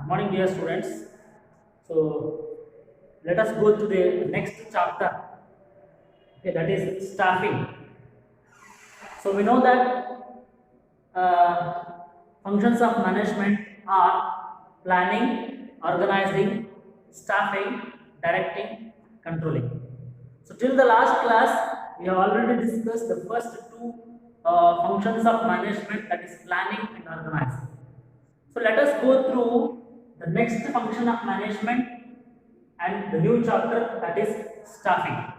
Morning, dear students. So let us go to the next chapter. Okay, that is staffing. So we know that functions of management are planning, organizing, staffing, directing, controlling. So till the last class, we have already discussed the first two functions of management, that is planning and organizing. So let us go through the next function of management and the new chapter, that is staffing.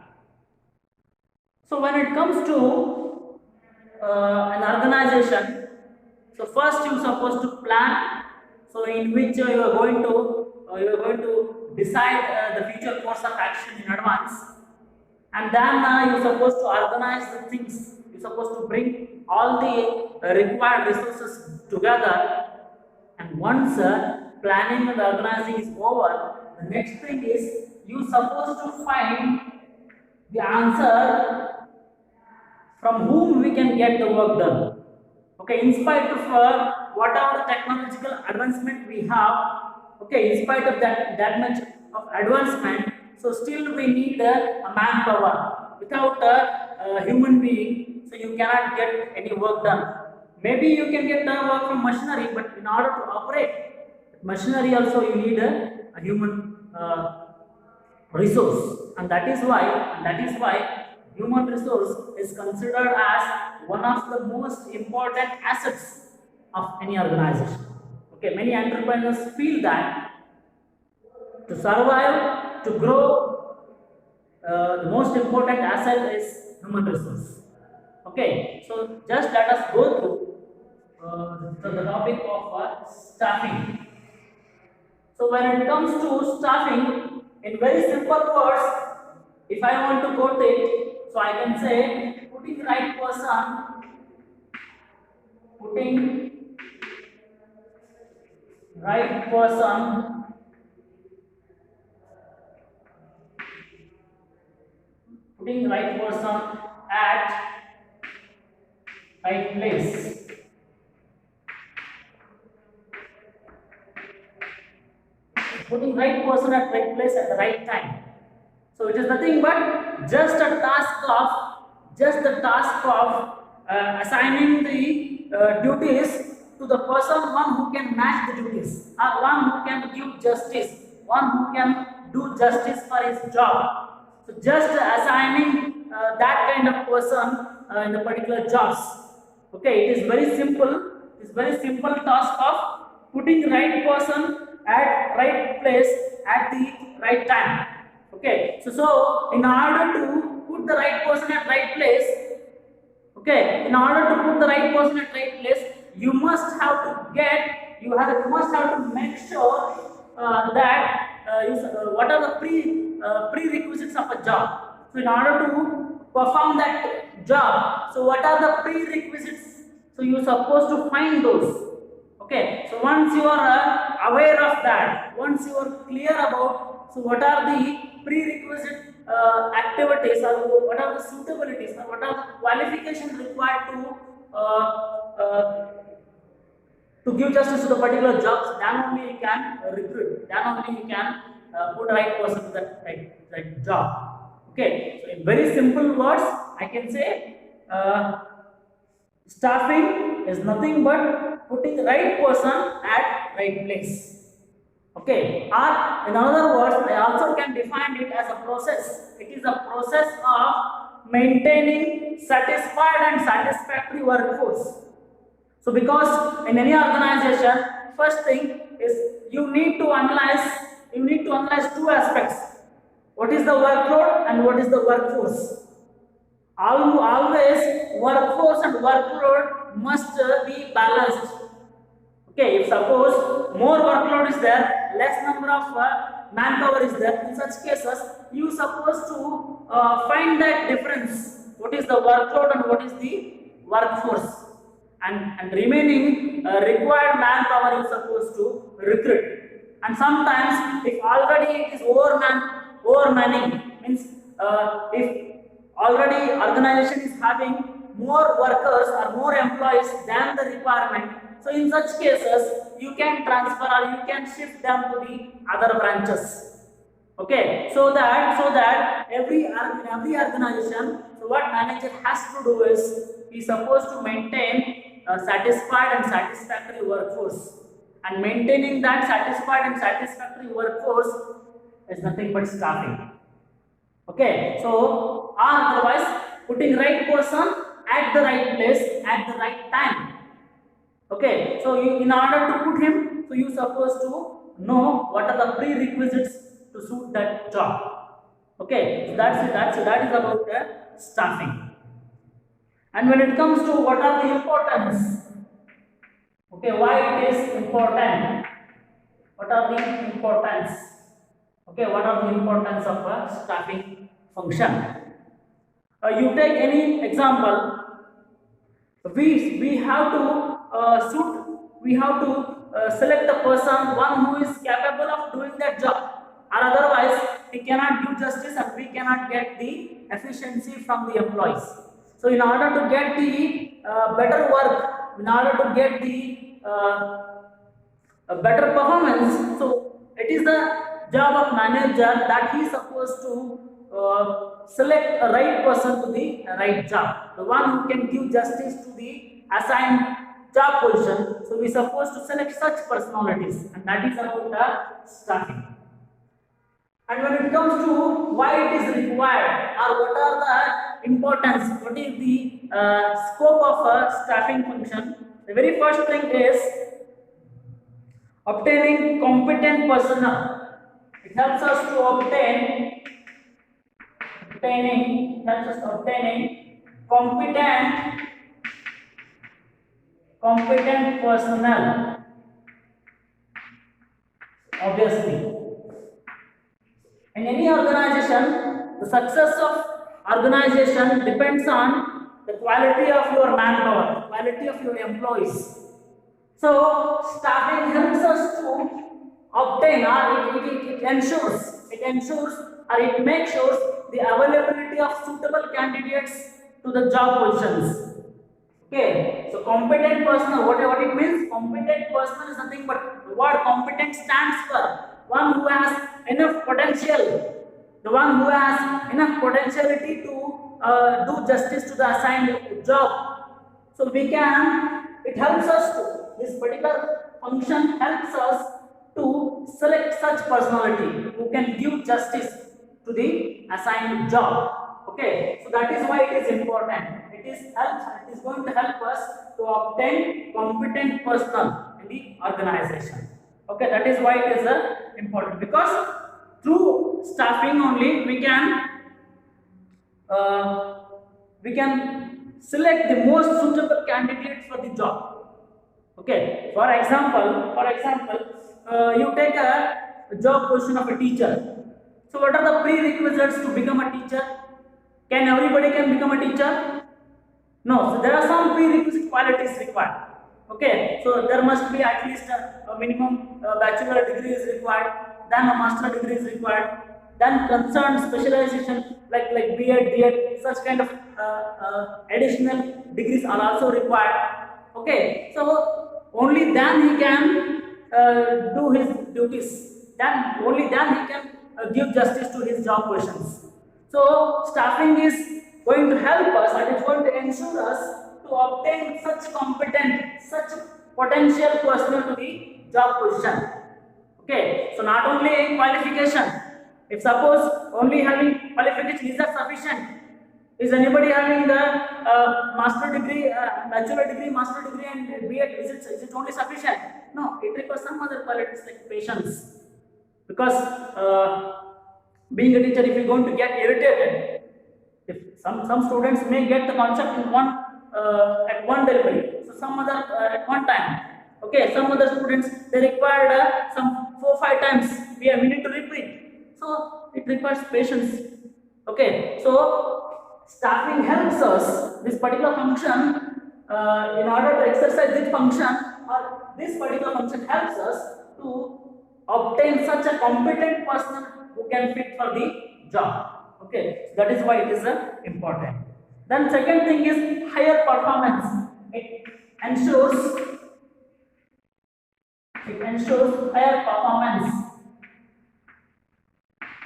So when it comes to an organization, so first you are supposed to plan. So in which you are going to decide the future course of action in advance, and then you are supposed to organize the things. You are supposed to bring all the required resources together. And once planning and organizing is over, the next thing is you are supposed to find the answer from whom we can get the work done. Okay, in spite of whatever technological advancement we have, okay, in spite of that much of advancement, so still we need a manpower. Without a human being, so you cannot get any work done. Maybe you can get the work from machinery, but in order to operate machinery also you need a human resource, and that is why human resource is considered as one of the most important assets of any organization. Okay, many entrepreneurs feel that to survive, to grow, the most important asset is human resource. Okay, so just let us go through the topic of staffing. So when it comes to staffing, in very simple words, if I want to quote it, so I can say putting right person putting right person at right place. Putting right person at right place at the right time. So it is nothing but just the task of assigning the duties to the person, one who can match the duties, or one who can give justice, one who can do justice for his job. So just assigning that kind of person in the particular jobs. Okay, it is very simple. It is very simple task of putting right person at right place at the right time. Okay, so in order to put the right person at right place, okay, in order to put the right person at right place, you must have to make sure that what are the prerequisites of a job. So in order to perform that job, so what are the prerequisites? So you are supposed to find those. Okay, so once you are aware of that, once you are clear about, so what are the prerequisite activities, or what are the suitabilities, or what are the qualifications required to give justice to the particular jobs, then only you can recruit, then only you can put right person to that right job. Okay, so in very simple words, I can say staffing is nothing but putting the right person at right place. Okay, or in other words, I also can define it as a process. It is a process of maintaining satisfied and satisfactory workforce. So because in any organization, first thing is you need to analyze two aspects. What is the workload and what is the workforce? Always workforce and workload must be balanced. Okay, if suppose more workload is there, less number of manpower is there, in such cases you supposed to find that difference. What is the workload and what is the workforce? And remaining required manpower you supposed to recruit. And sometimes if already it is overmanning, means if already organization is having more workers or more employees than the requirement, So in such cases, you can transfer or you can shift them to the other branches. Okay, so that in every organization, so what manager has to do is he is supposed to maintain a satisfied and satisfactory workforce, and maintaining that satisfied and satisfactory workforce is nothing but staffing. Okay, so or otherwise putting right person at the right place at the right time. Okay, so in order to put him, so you supposed to know what are the prerequisites to suit that job. Okay, so that is about the staffing. And when it comes to what are the importance, okay, why it is important, what are the importance, okay, what are the importance of a staffing function? You take any example, we have to select a person one who is capable of doing that job, or otherwise he cannot do justice and we cannot get the efficiency from the employees. So in order to get the better work, in order to get the a better performance, so it is the job of manager that he is supposed to select a right person to the right job, the one who can give justice to the assigned job position. So we are supposed to select such personalities, and that is about the staffing. And when it comes to why it is required, or what are the importance, what is the scope of a staffing function, the very first thing is obtaining competent personnel. It helps us to obtaining competent personnel. Obviously, in any organization, the success of organization depends on the quality of your manpower, quality of your employees. So staffing helps us to obtain, or it ensures or it makes sure the availability of suitable candidates to the job positions. Okay, so competent person, what it means? Competent person is nothing but the word competent stands for one who has enough potential, the one who has enough potentiality to do justice to the assigned job. So it helps us to, this particular function helps us to select such personality who can give justice to the assigned job. Okay, so that is why it is important. It is going to help us to obtain competent personnel in the organization. Okay, that is why it is important, because through staffing only we can select the most suitable candidate for the job. Okay, for example, you take a job position of a teacher. So what are the prerequisites to become a teacher? Can everybody become a teacher? No. So there are some prerequisite qualities required. Okay, so there must be at least a minimum bachelor degree is required, then a master degree is required, then concerned specialization like B.Ed, D.Ed, such kind of additional degrees are also required. Okay, so only then he can do his duties. Only then he can give justice to his job positions. So staffing is going to help us, and it's going to ensure us to obtain such competent, such potential personnel to the job position. Okay, so not only qualification. If suppose only having qualification, is that sufficient? Is anybody having the master degree, bachelor degree, master degree, and B.Ed? Is it only sufficient? No, it requires some other qualities like patience. Because being a teacher, if you're going to get irritated, if some students may get the concept in at one delivery, so some other at one time. Okay, some other students they required some 4-5 times. We need to repeat. So it requires patience. Okay, so staffing helps us this particular function in order to exercise this function, or this particular function helps us to obtain such a competent person who can fit for the job. Okay, so that is why it is important. Then second thing is higher performance. It ensures ensures higher performance.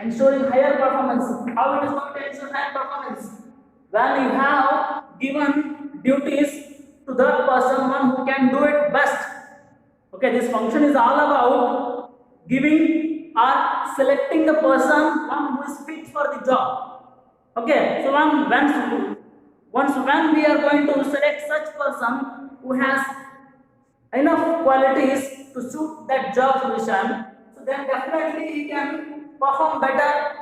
Ensuring higher performance. How it is going to ensure higher performance? When you have given duties to that person, one who can do it best. Okay, this function is all about giving or selecting the person, one who is fit for the job. Okay, so once when we are going to select such person who has enough qualities to suit that job position, so then definitely he can perform better.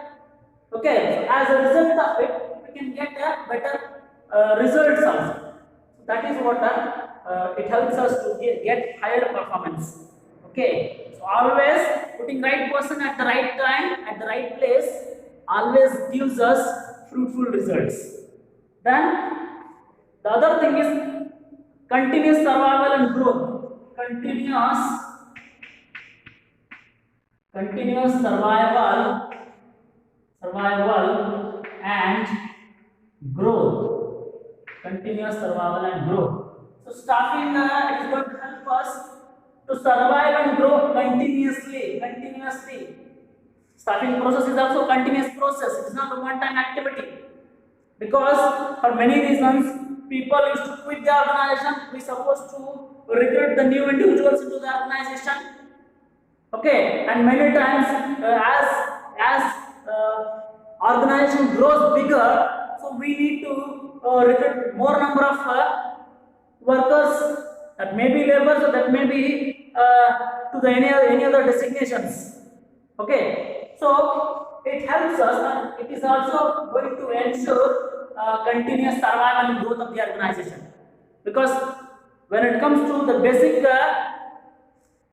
Okay, so as a result of it, we can get a better results also. So that is what it helps us to get higher performance. Okay, so always putting right person at the right time at the right place always gives us fruitful results. Then the other thing is continuous survival and growth. Continuous survival and growth. Continuous survival and growth. So staffing is going to help us to survive and grow continuously. Staffing process is also a continuous process. It is not a one-time activity. Because for many reasons, people used to quit the organization. We supposed to recruit the new individuals into the organization. Okay, and many times as organization grows bigger, so we need to recruit more number of workers. That may be laborers, or that may be to the any other designations. Okay, so it helps us, and it is also going to ensure continuous survival and growth of the organization. Because when it comes to the basic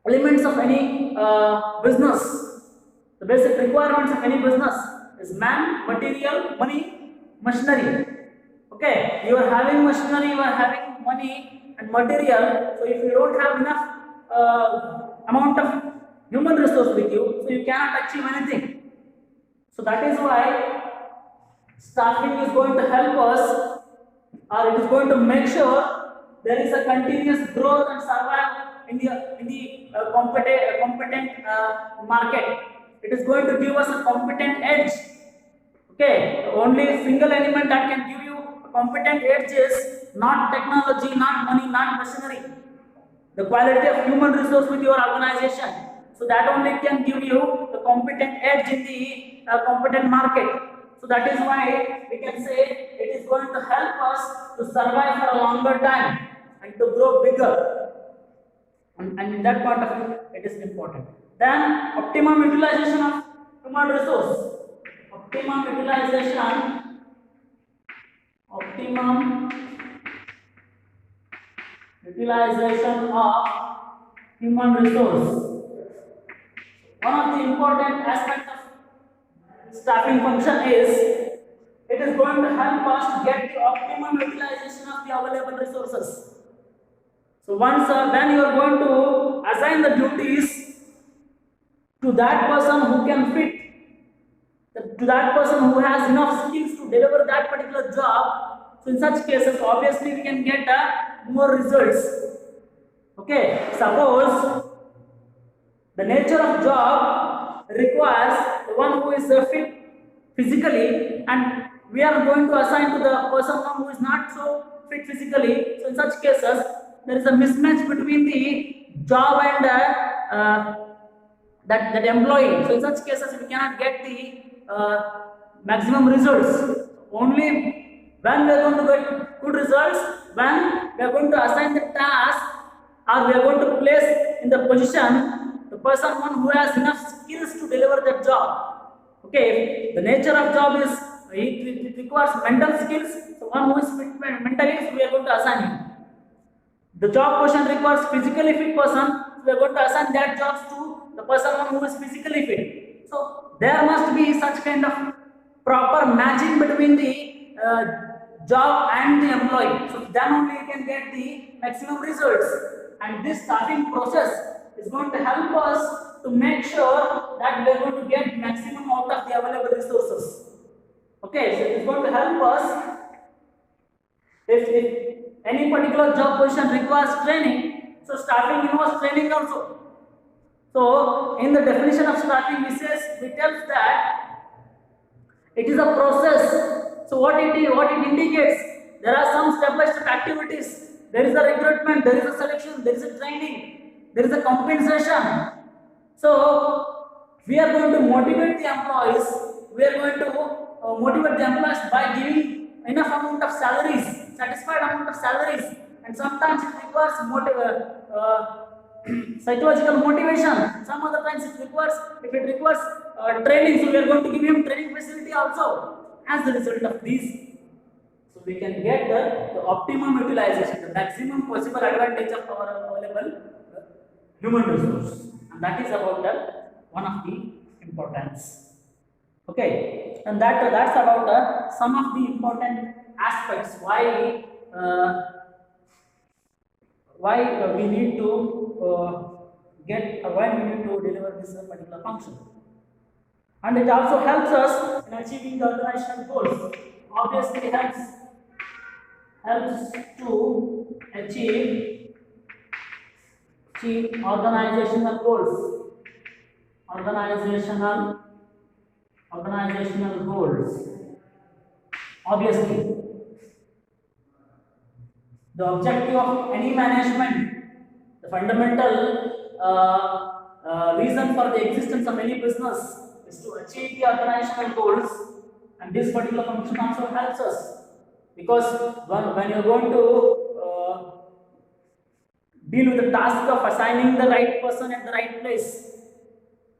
elements of any business, the basic requirements of any business is man, material, money, machinery. Okay, you are having machinery, you are having money and material. So if you don't have enough amount of human resource with you, so you cannot achieve anything. So that is why staffing is going to help us, or it is going to make sure there is a continuous growth and survival in the competent market. It is going to give us a competent edge. Okay, only single element that can give you a competent edge is not technology, not money, not machinery. The quality of human resource with your organization. So that only can give you the competent edge in the competent market. So that is why we can say it is going to help us to survive for a longer time and to grow bigger. And in that part of it is important. Then optimum utilization of human resource. Optimum utilization of human resource. One of the important aspects of staffing function is it is going to help us to get the optimum utilization of the available resources. So once when you are going to assign the duties to that person who can fit, to that person who has enough skills to deliver that particular job, so in such cases obviously we can get more results. Okay, suppose the nature of job requires the one who is fit physically, and we are going to assign to the person who is not so fit physically. So in such cases there is a mismatch between the job and that employee. So in such cases we cannot get the maximum results. Only when we are going to get good results, when we are going to assign the task, or we are going to place in the position the person one who has enough skills to deliver that job. Okay, the nature of job is it requires mental skills. So one who is fit mentally, so we are going to assign him. The job position requires physically fit person, so we are going to assign that jobs to the person who is physically fit. So there must be such kind of proper matching between the job and the employee. So then only you can get the maximum results. And this staffing process is going to help us to make sure that we are going to get maximum out of the available resources. Okay, so it is going to help us if any particular job position requires training, so staffing involves training also. So in the definition of staffing, we tells that it is a process. So what it indicates, there are some step-by-step activities. There is a recruitment, there is a selection, there is a training, there is a compensation. So we are going to motivate the employees. We are going to motivate the employees by giving enough amount of salaries, satisfied amount of salaries, and sometimes it requires psychological motivation. Some other times it requires training. So we are going to give him training facility also. As the result of these, so we can get the optimum utilization, the maximum possible advantage of our available human resource, and that is about one of the importance. Okay, and that's about some of the important aspects why we need to why we need to deliver this particular function, and it also helps us in achieving the organizational goals. Obviously, helps to achieve organizational goals. Organizational goals. Obviously, the objective of any management, the fundamental reason for the existence of any business is to achieve the organizational goals, and this particular function also helps us, because when you are going to deal with the task of assigning the right person at the right place,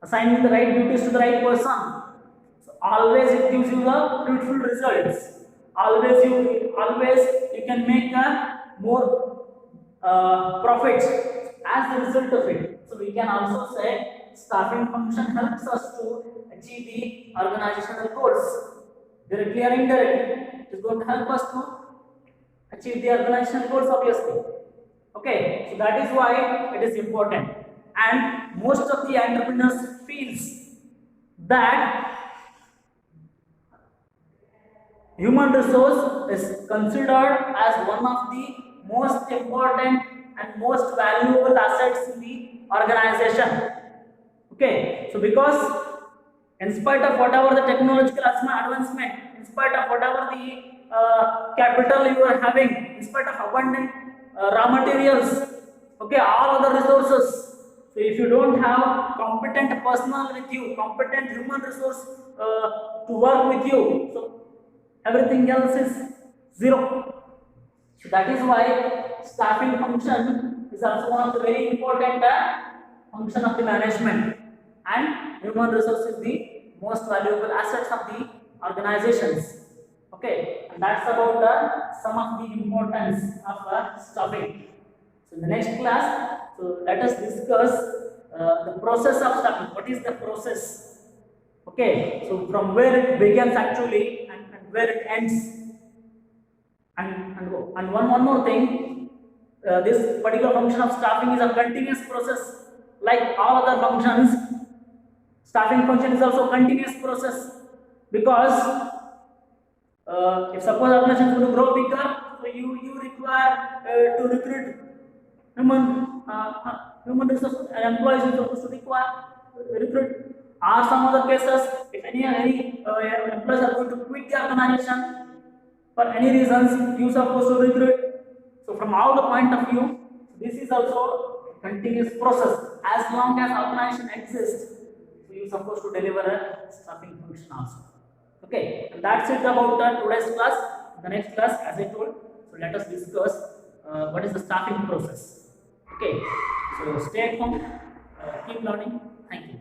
assigning the right duties to the right person, so always it gives you the fruitful results. Always you can make a more profits as a result of it. So we can also say staffing function helps us to achieve the organizational goals. Directly or indirectly, it is going to help us to achieve the organizational goals, obviously. Okay, so that is why it is important. And most of the entrepreneurs feels that human resource is considered as one of the most important and most valuable assets in the organization. Okay, so because in spite of whatever the technological advancement, in spite of whatever the capital you are having, in spite of abundant raw materials, okay, all other resources, so if you don't have competent personnel with you, competent human resource to work with you, so everything else is zero. So that is why staffing function is also one of the very important function of the management, and human resource is the most valuable assets of the organizations. Okay, and that's about some of the importance of staffing. So in the next class, so let us discuss the process of staffing. What is the process? Okay, so from where it begins actually and where it ends. And one more thing, this particular function of staffing is a continuous process. Like all other functions, staffing function is also a continuous process, because if suppose organization is going to grow bigger, so you require to recruit human resource employees is supposed to recruit. Or some other cases, if any employees are going to quit the organization for any reasons, you are supposed to recruit. So from all the point of view, this is also a continuous process. As long as organization exists, so you are supposed to deliver a staffing function also. Okay, and that's it about today's class. The next class, as I told, so let us discuss what is the staffing process. Okay, so stay at home, keep learning. Thank you.